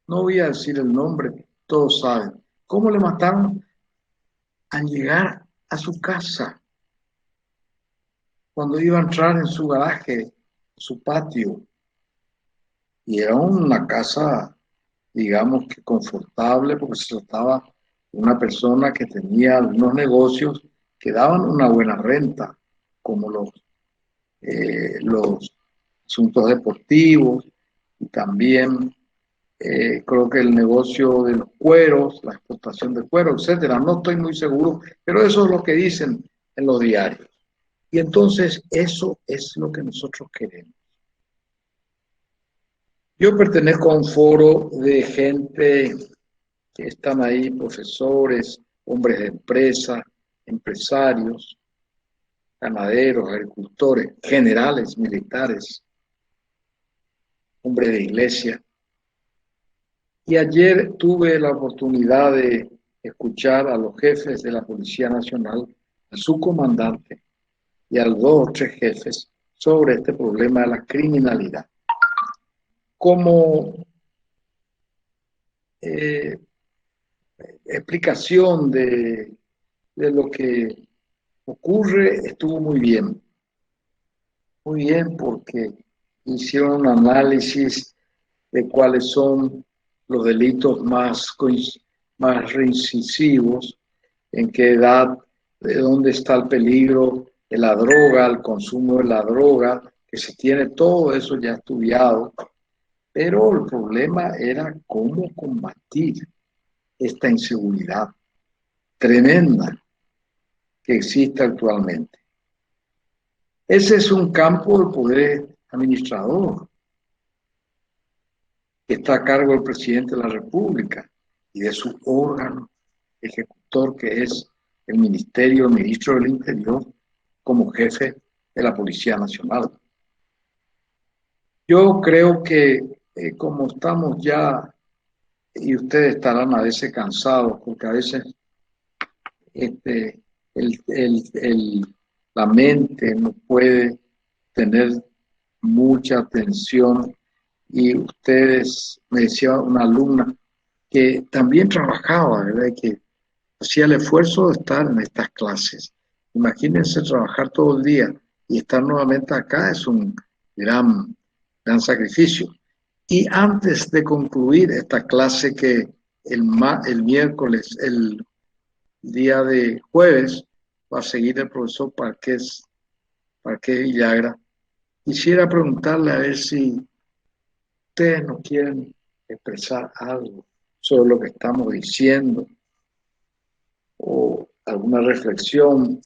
No voy a decir el nombre, todos saben. ¿Cómo le mataron? Al llegar a su casa, cuando iba a entrar en su garaje, su patio, y era una casa, digamos que confortable, porque se trataba de una persona que tenía algunos negocios que daban una buena renta, como los asuntos deportivos y también creo que el negocio de los cueros, la exportación de cuero, etcétera. No estoy muy seguro, pero eso es lo que dicen en los diarios. Y entonces eso es lo que nosotros queremos. Yo pertenezco a un foro de gente que están ahí, profesores, hombres de empresa, empresarios, ganaderos, agricultores, generales, militares, hombres de iglesia. Y ayer tuve la oportunidad de escuchar a los jefes de la Policía Nacional, a su comandante y a los 2 o 3 jefes sobre este problema de la criminalidad. Como explicación de lo que ocurre, estuvo muy bien. Muy bien, porque hicieron un análisis de cuáles son los delitos más más reincisivos en qué edad, de dónde está el peligro de la droga, el consumo de la droga, que se tiene todo eso ya estudiado, pero el problema era cómo combatir esta inseguridad tremenda que existe actualmente. Ese es un campo del poder administrador que está a cargo del presidente de la República y de su órgano ejecutor, que es el Ministerio, el Ministro del Interior, como jefe de la Policía Nacional. Yo creo que como estamos ya, y ustedes estarán a veces cansados, porque a veces la mente no puede tener mucha atención, y ustedes, me decía una alumna que también trabajaba, ¿verdad? Y que hacía el esfuerzo de estar en estas clases. Imagínense trabajar todo el día y estar nuevamente acá es un gran sacrificio. Y antes de concluir esta clase, que el miércoles, el día de jueves, va a seguir el profesor Parqués Villagra, quisiera preguntarle a ver si ustedes nos quieren expresar algo sobre lo que estamos diciendo, o alguna reflexión,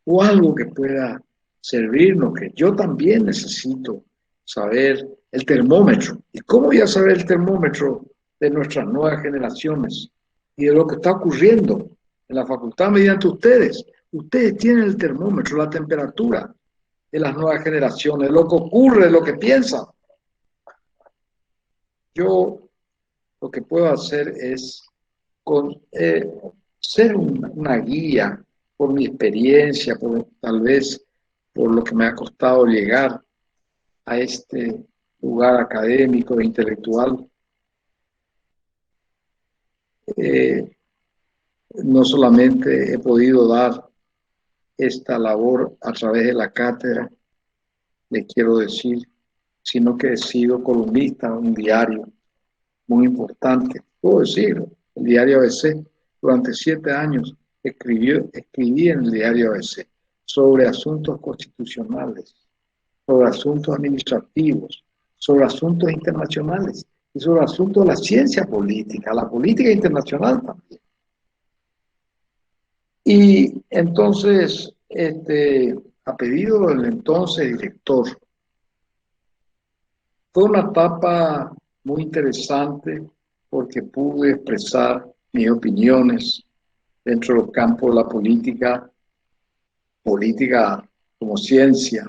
o algo que pueda servirnos, que yo también necesito saber el termómetro. ¿Y cómo voy a saber el termómetro de nuestras nuevas generaciones y de lo que está ocurriendo en la facultad mediante ustedes? Ustedes tienen el termómetro, la temperatura de las nuevas generaciones, lo que ocurre, lo que piensan. Yo lo que puedo hacer es ser una guía por mi experiencia, tal vez por lo que me ha costado llegar a este lugar académico e intelectual. No solamente he podido dar esta labor a través de la cátedra, le quiero decir, sino que he sido columnista de un diario muy importante, puedo decirlo, el diario ABC. Durante 7 años escribí en el diario ABC sobre asuntos constitucionales, sobre asuntos administrativos, sobre asuntos internacionales y sobre asuntos de la ciencia política, la política internacional también. Y entonces, a pedido del entonces director, fue una etapa muy interesante porque pude expresar mis opiniones dentro del campo de la política como ciencia,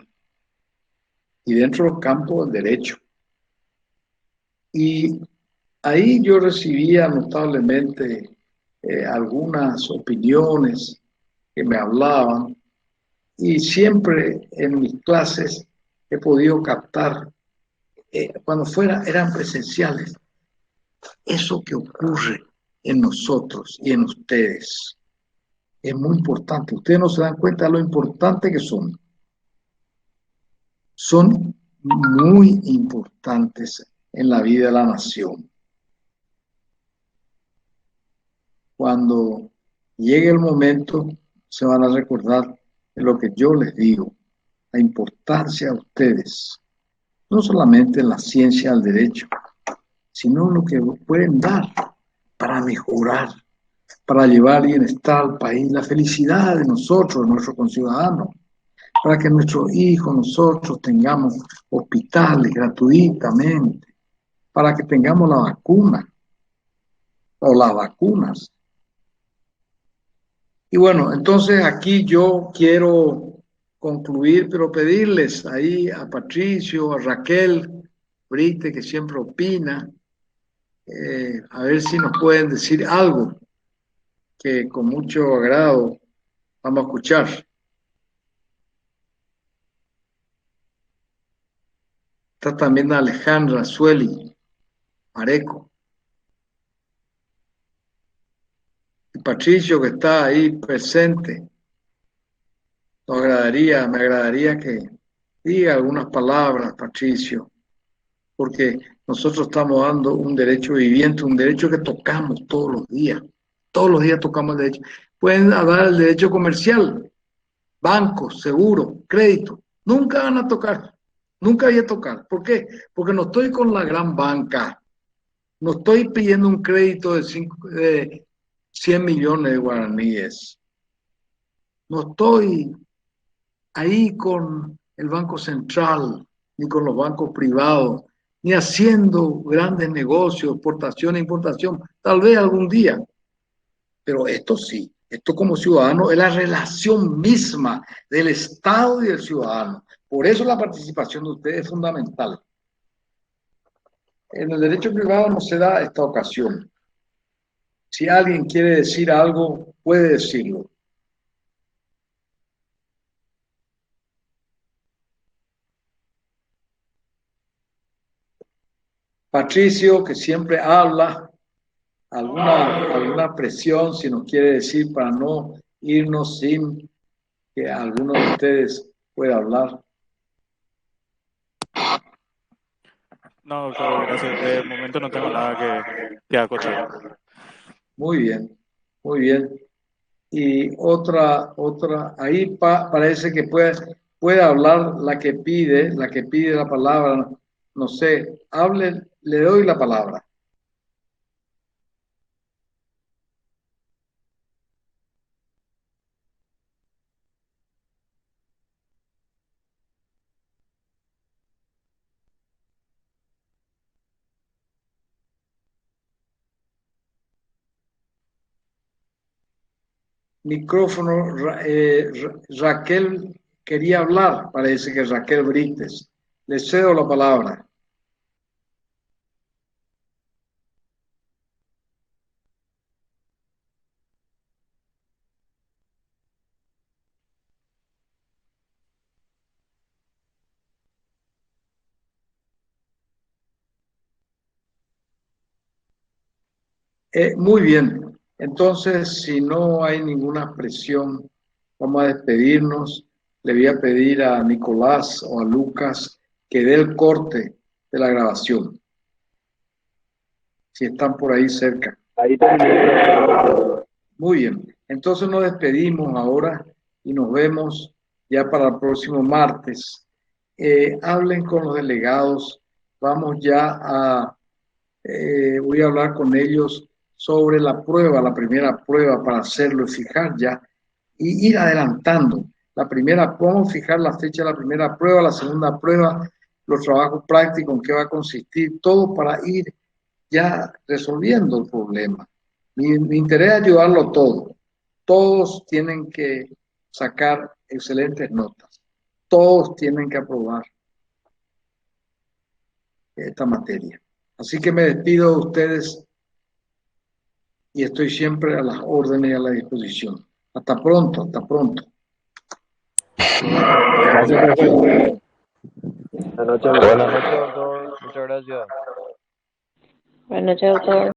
y dentro del campo del derecho. Y ahí yo recibía notablemente algunas opiniones que me hablaban, y siempre en mis clases he podido captar, cuando eran presenciales, eso que ocurre en nosotros y en ustedes. Es muy importante. Ustedes no se dan cuenta de lo importante que son. Son muy importantes en la vida de la nación. Cuando llegue el momento, se van a recordar de lo que yo les digo, la importancia de ustedes, no solamente en la ciencia del derecho, sino lo que pueden dar para mejorar, para llevar bienestar al país, la felicidad de nosotros, de nuestros conciudadanos, para que nuestros hijos, nosotros tengamos hospitales gratuitamente, para que tengamos la vacuna o las vacunas. Y bueno, entonces aquí yo quiero concluir, pero pedirles ahí a Patricio, a Raquel Brite, que siempre opina, a ver si nos pueden decir algo que con mucho agrado vamos a escuchar. Está también Alejandra Sueli Mareco. Y Patricio, que está ahí presente. Me agradaría que diga algunas palabras, Patricio, porque nosotros estamos dando un derecho viviente, un derecho que tocamos todos los días. Todos los días tocamos el derecho. Pueden dar el derecho comercial, bancos, seguros, crédito. Nunca van a tocar. Nunca voy a tocar. ¿Por qué? Porque no estoy con la gran banca. No estoy pidiendo un crédito de 100 millones de guaraníes. No estoy ahí con el Banco Central, ni con los bancos privados, ni haciendo grandes negocios, exportación e importación, tal vez algún día. Pero esto sí, esto como ciudadano es la relación misma del Estado y del ciudadano. Por eso la participación de ustedes es fundamental. En el derecho privado no se da esta ocasión. Si alguien quiere decir algo, puede decirlo. Patricio, que siempre habla, alguna presión, si nos quiere decir, para no irnos sin que alguno de ustedes pueda hablar. No, doctor, gracias. De momento no tengo nada que acotar. Muy bien, muy bien. Y otra, ahí parece que puede hablar la que pide la palabra, no sé, hable, le doy la palabra. Micrófono, Raquel quería hablar, parece que Raquel Brites. Le cedo la palabra. Muy bien. Entonces, si no hay ninguna presión, vamos a despedirnos. Le voy a pedir a Nicolás o a Lucas que dé el corte de la grabación, si están por ahí cerca. Ahí terminé. Muy bien. Entonces nos despedimos ahora y nos vemos ya para el próximo martes. Hablen con los delegados. Vamos ya voy a hablar con ellos sobre la prueba, la primera prueba para hacerlo y fijar ya y ir adelantando. Vamos a fijar la fecha de la primera prueba, la segunda prueba, los trabajos prácticos, en qué va a consistir, todo para ir ya resolviendo el problema. Mi interés es ayudarlo todo. Todos tienen que sacar excelentes notas. Todos tienen que aprobar esta materia. Así que me despido de ustedes y estoy siempre a las órdenes y a la disposición. Hasta pronto, hasta pronto. Gracias, profe. Buenas noches, doctor. Muchas gracias. Buenas noches, doctor.